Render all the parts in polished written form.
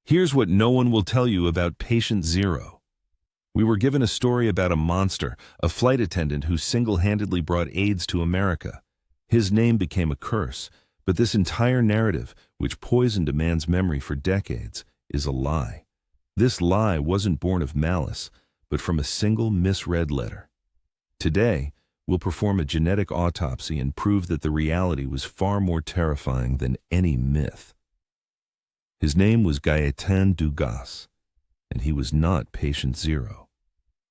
Here's what no one will tell you about Patient Zero. We were given a story about a monster, a flight attendant who single-handedly brought AIDS to America. His name became a curse, but this entire narrative, which poisoned a man's memory for decades, is a lie. This lie wasn't born of malice, but from a single misread letter. Today, we'll perform a genetic autopsy and prove that the reality was far more terrifying than any myth. His name was Gaétan Dugas, and he was not Patient Zero.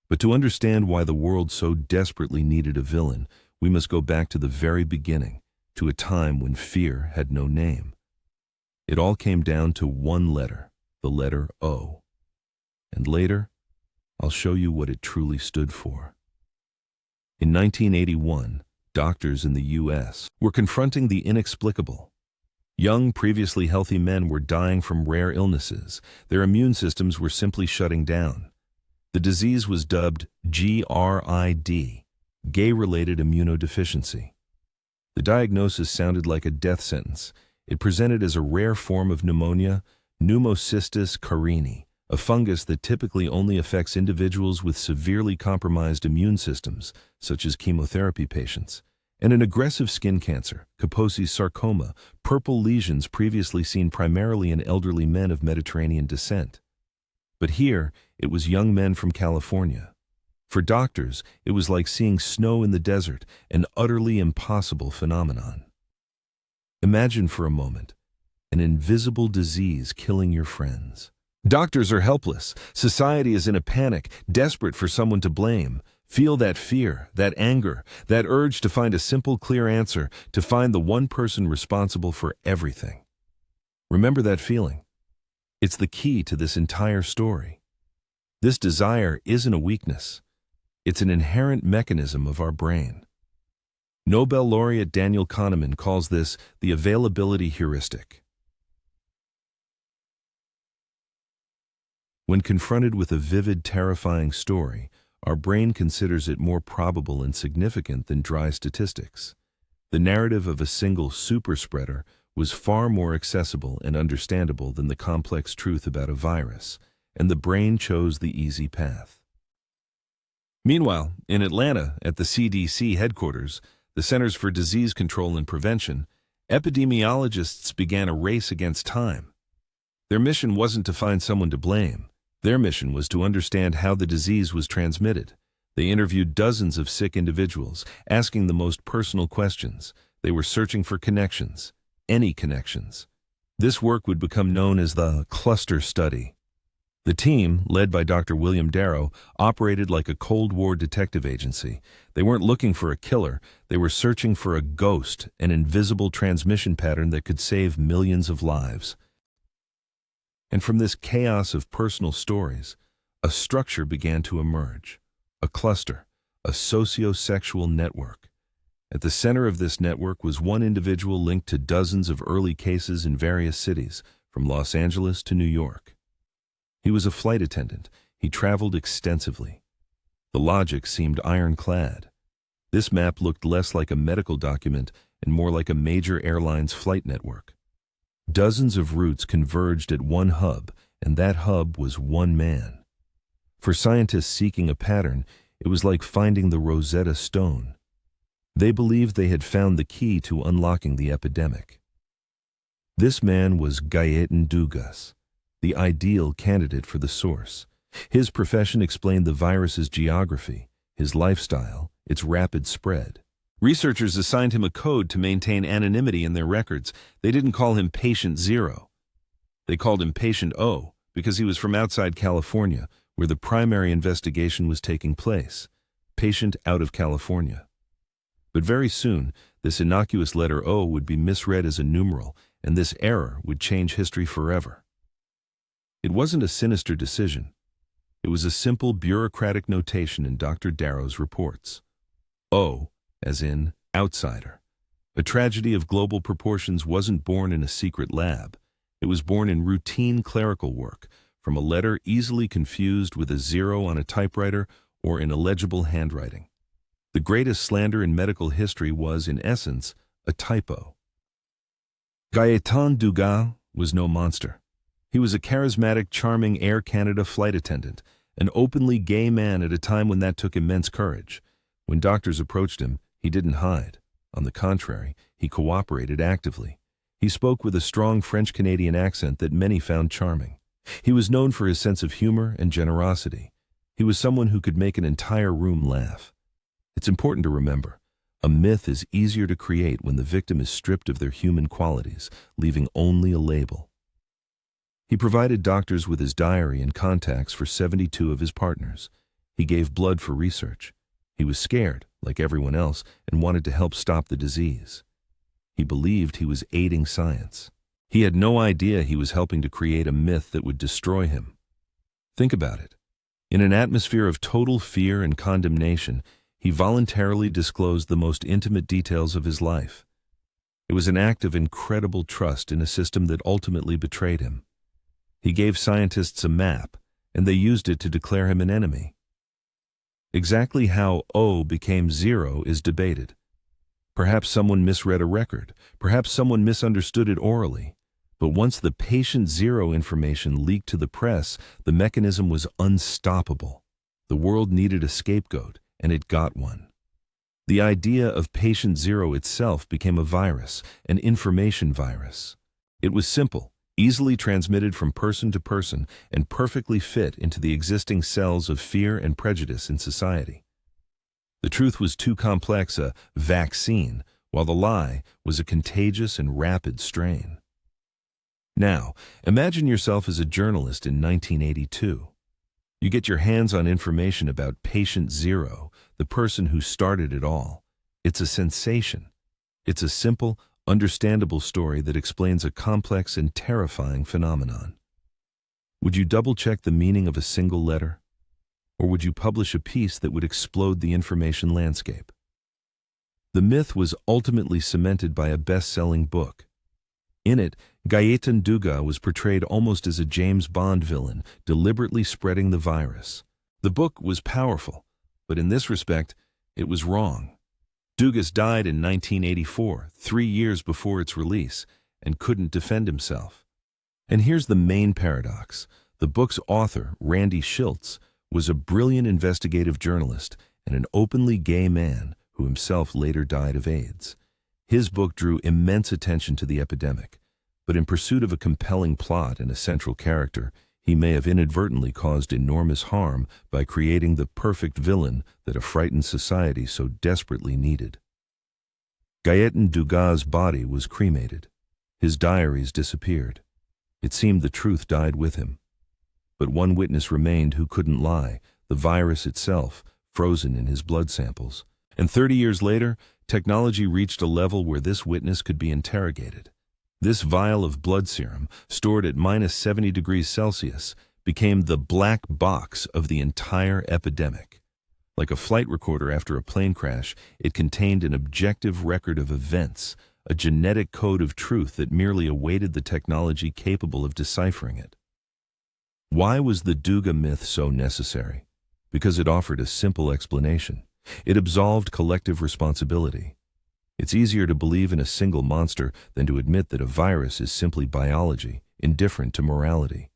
But to understand why the world so desperately needed a villain, we must go back to the very beginning, to a time when fear had no name. It all came down to one letter, the letter O. And later, I'll show you what it truly stood for. In 1981, doctors in the U.S. were confronting the inexplicable. Young, previously healthy men were dying from rare illnesses. Their immune systems were simply shutting down. The disease was dubbed GRID, gay-related immunodeficiency. The diagnosis sounded like a death sentence. It presented as a rare form of pneumonia, pneumocystis carinii, a fungus that typically only affects individuals with severely compromised immune systems, such as chemotherapy patients, and an aggressive skin cancer, Kaposi's sarcoma, purple lesions previously seen primarily in elderly men of Mediterranean descent. But here, it was young men from California. For doctors, it was like seeing snow in the desert, an utterly impossible phenomenon. Imagine for a moment, an invisible disease killing your friends. Doctors are helpless. Society is in a panic, desperate for someone to blame. Feel that fear, that anger, that urge to find a simple, clear answer, to find the one person responsible for everything. Remember that feeling. It's the key to this entire story. This desire isn't a weakness. It's an inherent mechanism of our brain. Nobel laureate Daniel Kahneman calls this the availability heuristic. When confronted with a vivid, terrifying story, our brain considers it more probable and significant than dry statistics. The narrative of a single superspreader was far more accessible and understandable than the complex truth about a virus, and the brain chose the easy path. Meanwhile, in Atlanta, at the CDC headquarters, the Centers for Disease Control and Prevention, epidemiologists began a race against time. Their mission wasn't to find someone to blame. Their mission was to understand how the disease was transmitted. They interviewed dozens of sick individuals, asking the most personal questions. They were searching for connections, any connections. This work would become known as the cluster study. The team, led by Dr. William Darrow, operated like a Cold War detective agency. They weren't looking for a killer. They were searching for a ghost, an invisible transmission pattern that could save millions of lives. And from this chaos of personal stories, a structure began to emerge. A cluster, a socio-sexual network. At the center of this network was one individual linked to dozens of early cases in various cities, from Los Angeles to New York. He was a flight attendant. He traveled extensively. The logic seemed ironclad. This map looked less like a medical document and more like a major airline's flight network. Dozens of routes converged at one hub, and that hub was one man. For scientists seeking a pattern, it was like finding the Rosetta Stone. They believed they had found the key to unlocking the epidemic. This man was Gaétan Dugas, the ideal candidate for the source. His profession explained the virus's geography, his lifestyle, its rapid spread. Researchers assigned him a code to maintain anonymity in their records. They didn't call him Patient Zero. They called him Patient O because he was from outside California, where the primary investigation was taking place. Patient out of California. But very soon, this innocuous letter O would be misread as a numeral, and this error would change history forever. It wasn't a sinister decision. It was a simple bureaucratic notation in Dr. Darrow's reports. O, as in outsider. A tragedy of global proportions wasn't born in a secret lab. It was born in routine clerical work, from a letter easily confused with a zero on a typewriter or in illegible handwriting. The greatest slander in medical history was, in essence, a typo. Gaétan Dugas was no monster. He was a charismatic, charming Air Canada flight attendant, an openly gay man at a time when that took immense courage. When doctors approached him, he didn't hide. On the contrary, he cooperated actively. He spoke with a strong French-Canadian accent that many found charming. He was known for his sense of humor and generosity. He was someone who could make an entire room laugh. It's important to remember, a myth is easier to create when the victim is stripped of their human qualities, leaving only a label. He provided doctors with his diary and contacts for 72 of his partners. He gave blood for research. He was scared, like everyone else, and wanted to help stop the disease. He believed he was aiding science. He had no idea he was helping to create a myth that would destroy him. Think about it. In an atmosphere of total fear and condemnation, he voluntarily disclosed the most intimate details of his life. It was an act of incredible trust in a system that ultimately betrayed him. He gave scientists a map, and they used it to declare him an enemy. Exactly how O became 0 is debated. Perhaps someone misread a record. Perhaps someone misunderstood it orally. But once the patient 0 information leaked to the press, the mechanism was unstoppable. The world needed a scapegoat, and it got one. The idea of patient 0 itself became a virus, an information virus. It was simple, easily transmitted from person to person, and perfectly fit into the existing cells of fear and prejudice in society. The truth was too complex, a vaccine, while the lie was a contagious and rapid strain. Now, imagine yourself as a journalist in 1982. You get your hands on information about patient 0, the person who started it all. It's a sensation. It's a simple, understandable story that explains a complex and terrifying phenomenon. Would you double-check the meaning of a single letter? Or would you publish a piece that would explode the information landscape? The myth was ultimately cemented by a best-selling book. In it, Gaétan Dugas was portrayed almost as a James Bond villain, deliberately spreading the virus. The book was powerful, but in this respect, it was wrong. Dugas died in 1984, 3 years before its release, and couldn't defend himself. And here's the main paradox. The book's author, Randy Shilts, was a brilliant investigative journalist and an openly gay man who himself later died of AIDS. His book drew immense attention to the epidemic, but in pursuit of a compelling plot and a central character, he may have inadvertently caused enormous harm by creating the perfect villain that a frightened society so desperately needed. Gaétan Dugas' body was cremated. His diaries disappeared. It seemed the truth died with him. But one witness remained who couldn't lie, the virus itself, frozen in his blood samples. And 30 years later, technology reached a level where this witness could be interrogated. This vial of blood serum, stored at -70 degrees Celsius, became the black box of the entire epidemic. Like a flight recorder after a plane crash, it contained an objective record of events, a genetic code of truth that merely awaited the technology capable of deciphering it. Why was the Dugas myth so necessary? Because it offered a simple explanation. It absolved collective responsibility. It's easier to believe in a single monster than to admit that a virus is simply biology, indifferent to morality.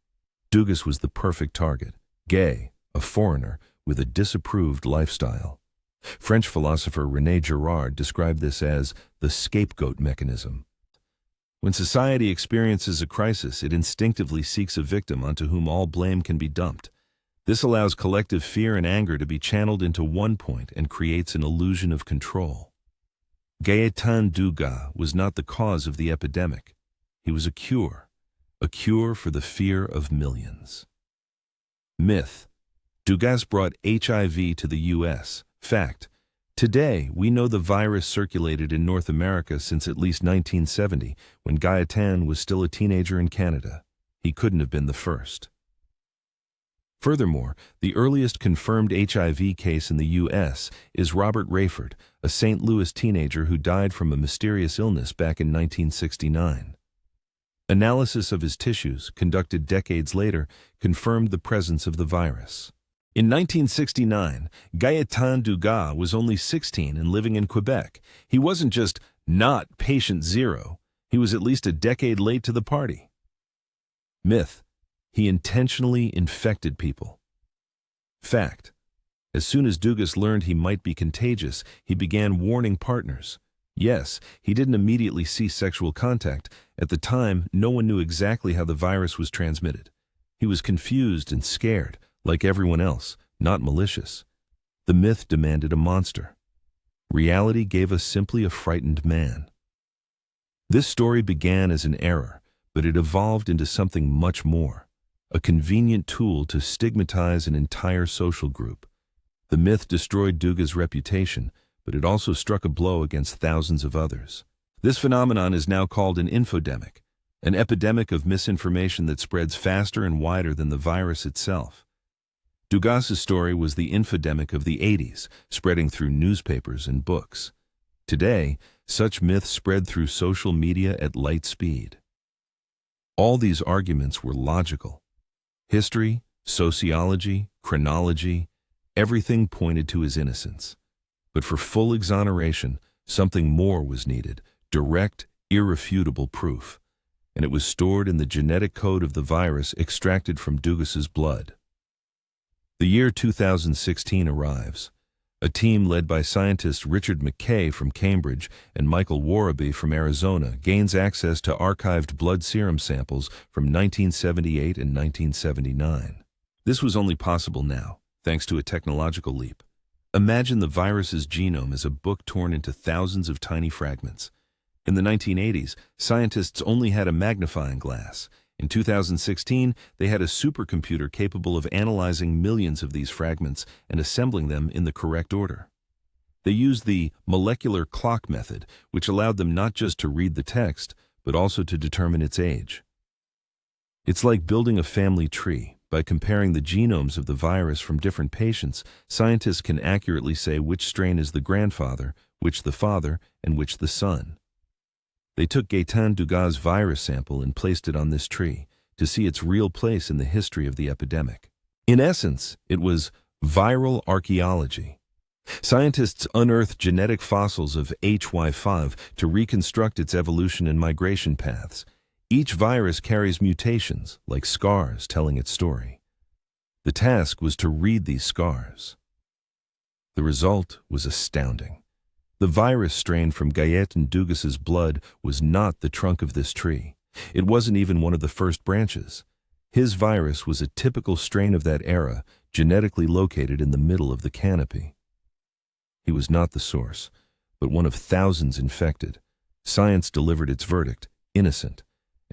Dugas was the perfect target, gay, a foreigner, with a disapproved lifestyle. French philosopher René Girard described this as the scapegoat mechanism. When society experiences a crisis, it instinctively seeks a victim onto whom all blame can be dumped. This allows collective fear and anger to be channeled into one point and creates an illusion of control. Gaétan Dugas was not the cause of the epidemic. He was a cure for the fear of millions. Myth: Dugas brought HIV to the U.S. Fact: today, we know the virus circulated in North America since at least 1970, when Gaétan was still a teenager in Canada. He couldn't have been the first. Furthermore, the earliest confirmed HIV case in the U.S. is Robert Rayford, a St. Louis teenager who died from a mysterious illness back in 1969. Analysis of his tissues, conducted decades later, confirmed the presence of the virus. In 1969, Gaétan Dugas was only 16 and living in Quebec. He wasn't just not patient 0, he was at least a decade late to the party. Myth: he intentionally infected people. Fact: as soon as Dugas learned he might be contagious, he began warning partners. Yes, he didn't immediately cease sexual contact. At the time, no one knew exactly how the virus was transmitted. He was confused and scared, like everyone else, not malicious. The myth demanded a monster. Reality gave us simply a frightened man. This story began as an error, but it evolved into something much more, a convenient tool to stigmatize an entire social group. The myth destroyed Dugas' reputation, but it also struck a blow against thousands of others. This phenomenon is now called an infodemic, an epidemic of misinformation that spreads faster and wider than the virus itself. Dugas' story was the infodemic of the 80s, spreading through newspapers and books. Today, such myths spread through social media at light speed. All these arguments were logical. History, sociology, chronology, everything pointed to his innocence. But for full exoneration, something more was needed: direct, irrefutable proof. And it was stored in the genetic code of the virus extracted from Dugas's blood. The year 2016 arrives. A team led by scientists Richard McKay from Cambridge and Michael Warraby from Arizona gains access to archived blood serum samples from 1978 and 1979. This was only possible now, thanks to a technological leap. Imagine the virus's genome as a book torn into thousands of tiny fragments. In the 1980s, scientists only had a magnifying glass. In 2016, they had a supercomputer capable of analyzing millions of these fragments and assembling them in the correct order. They used the molecular clock method, which allowed them not just to read the text, but also to determine its age. It's like building a family tree. By comparing the genomes of the virus from different patients, scientists can accurately say which strain is the grandfather, which the father, and which the son. They took Gaétan Dugas' virus sample and placed it on this tree to see its real place in the history of the epidemic. In essence, it was viral archaeology. Scientists unearthed genetic fossils of HY5 to reconstruct its evolution and migration paths. Each virus carries mutations, like scars telling its story. The task was to read these scars. The result was astounding. The virus strain from Gaétan Dugas' blood was not the trunk of this tree. It wasn't even one of the first branches. His virus was a typical strain of that era, genetically located in the middle of the canopy. He was not the source, but one of thousands infected. Science delivered its verdict: innocent.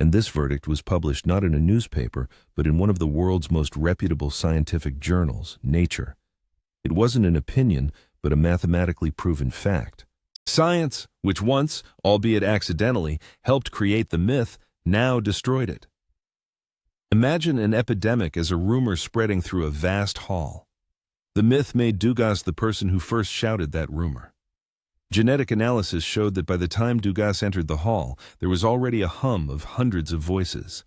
And this verdict was published not in a newspaper, but in one of the world's most reputable scientific journals, Nature. It wasn't an opinion, but a mathematically proven fact. Science, which once, albeit accidentally, helped create the myth, now destroyed it. Imagine an epidemic as a rumor spreading through a vast hall. The myth made Dugas the person who first shouted that rumor. Genetic analysis showed that by the time Dugas entered the hall, there was already a hum of hundreds of voices.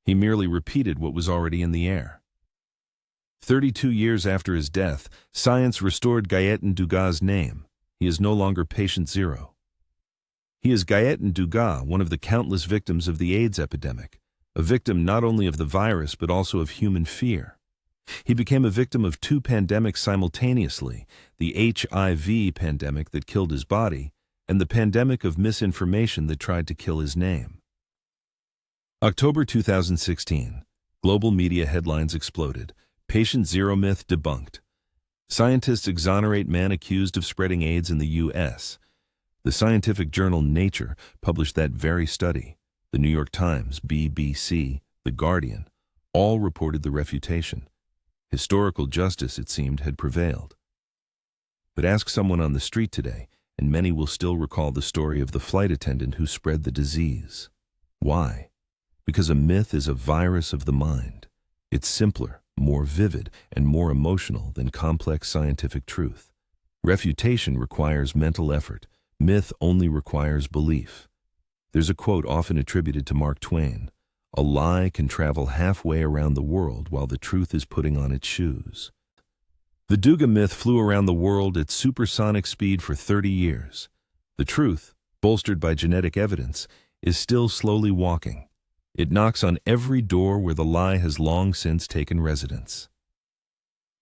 He merely repeated what was already in the air. 32 years after his death, science restored Gaétan Dugas' name. He is no longer patient zero. He is Gaétan Dugas, one of the countless victims of the AIDS epidemic, a victim not only of the virus but also of human fear. He became a victim of two pandemics simultaneously: the HIV pandemic that killed his body, and the pandemic of misinformation that tried to kill his name. October 2016. Global media headlines exploded. Patient zero myth debunked. Scientists exonerate man accused of spreading AIDS in the U.S. The scientific journal Nature published that very study. The New York Times, BBC, The Guardian, all reported the refutation. Historical justice, it seemed, had prevailed. But ask someone on the street today, and many will still recall the story of the flight attendant who spread the disease. Why? Because a myth is a virus of the mind. It's simpler, more vivid, and more emotional than complex scientific truth. Refutation requires mental effort. Myth only requires belief. There's a quote often attributed to Mark Twain: "A lie can travel halfway around the world while the truth is putting on its shoes." The Dugas myth flew around the world at supersonic speed for 30 years. The truth, bolstered by genetic evidence, is still slowly walking. It knocks on every door where the lie has long since taken residence.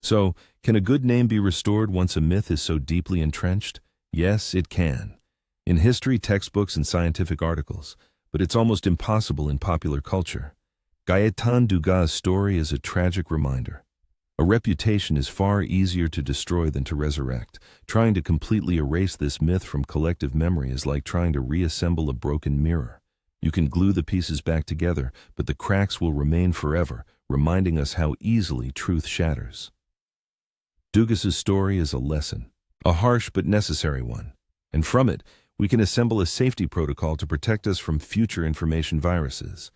So, can a good name be restored once a myth is so deeply entrenched? Yes, it can. In history textbooks and scientific articles, but it's almost impossible in popular culture. Gaétan Dugas' story is a tragic reminder. A reputation is far easier to destroy than to resurrect. Trying to completely erase this myth from collective memory is like trying to reassemble a broken mirror. You can glue the pieces back together, but the cracks will remain forever, reminding us how easily truth shatters. Dugas' story is a lesson, a harsh but necessary one, and from it, we can assemble a safety protocol to protect us from future information viruses.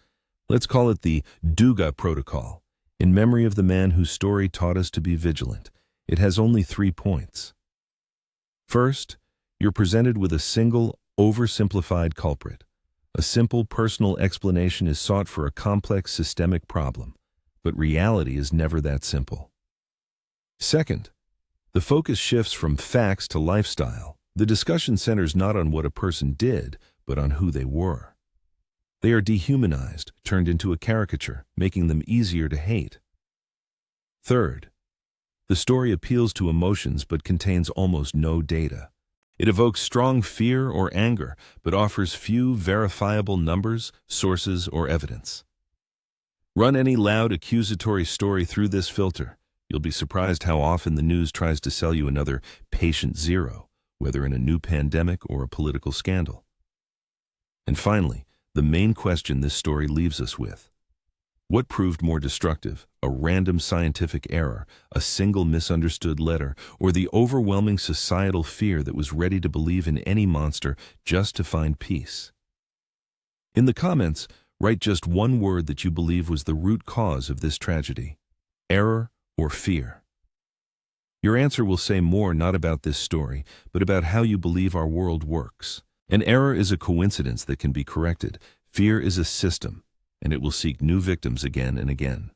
Let's call it the Dugas Protocol, in memory of the man whose story taught us to be vigilant. It has only 3 points. First, you're presented with a single, oversimplified culprit. A simple personal explanation is sought for a complex systemic problem, but reality is never that simple. Second, the focus shifts from facts to lifestyle. The discussion centers not on what a person did, but on who they were. They are dehumanized, turned into a caricature, making them easier to hate. Third, the story appeals to emotions but contains almost no data. It evokes strong fear or anger, but offers few verifiable numbers, sources, or evidence. Run any loud accusatory story through this filter. You'll be surprised how often the news tries to sell you another patient zero, whether in a new pandemic or a political scandal. And finally, the main question this story leaves us with. What proved more destructive, a random scientific error, a single misunderstood letter, or the overwhelming societal fear that was ready to believe in any monster just to find peace? In the comments, write just one word that you believe was the root cause of this tragedy: error or fear. Your answer will say more not about this story, but about how you believe our world works. An error is a coincidence that can be corrected. Fear is a system, and it will seek new victims again and again.